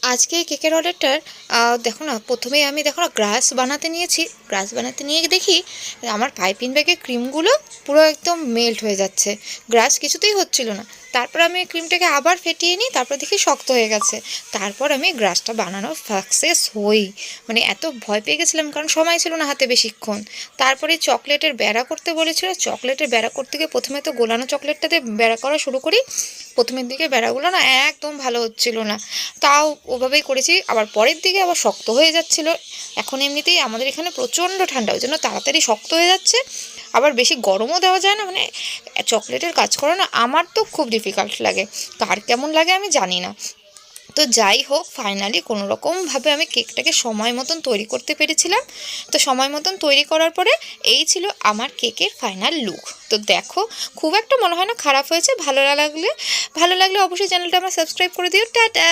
আজকে কেকের অর্ডারটার দেখো না, প্রথমেই আমি দেখো না গ্রাস বানাতে নিয়েছি। গ্রাস বানাতে নিয়ে দেখি আমার পাইপিং ব্যাগের ক্রিমগুলো পুরো একদম মেল্ট হয়ে যাচ্ছে, গ্রাস কিছুতেই হচ্ছিল না। তারপর আমি ক্রিমটাকে আবার ফেটিয়ে নিই, তারপর দেখি শক্ত হয়ে গেছে। তারপর আমি গ্রাসটা বানানো সাকসেস হই, মানে এত ভয় পেয়ে গেছিলাম কারণ সময় ছিল না হাতে বেশিক্ষণ। তারপরে চকলেটের বেড়া করতে বলেছিল, চকলেটের বেড়া করতে গিয়ে প্রথমে তো গোলানো চকলেটটাতে বেড়া করা শুরু করি। প্রথমের দিকে বেড়াগুলো না একদম ভালো হচ্ছিল না, তাও ওভাবেই করেছি। আবার পরের দিকে আবার শক্ত হয়ে যাচ্ছিল। এখন এমনিতেই আমাদের এখানে প্রচণ্ড ঠান্ডা, ওই জন্য তাড়াতাড়ি শক্ত হয়ে যাচ্ছে। আবার বেশি গরমও দেওয়া যায় না, মানে চকলেটের কাজ করা না আমার তো খুব ডিফিকাল্ট লাগে, কার কেমন লাগে আমি জানি না। তো যাই হোক, ফাইনালি কোনো রকমভাবে আমি কেকটাকে সময় মতন তৈরি করতে পেরেছিলাম। তো সময় মতন তৈরি করার পরে এই ছিল আমার কেকের ফাইনাল লুক। তো দেখো, খুব একটা মনে হয় না খারাপ হয়েছে। ভালো লাগলে অবশ্যই চ্যানেলটা আমার সাবস্ক্রাইব করে দিও। টাটা।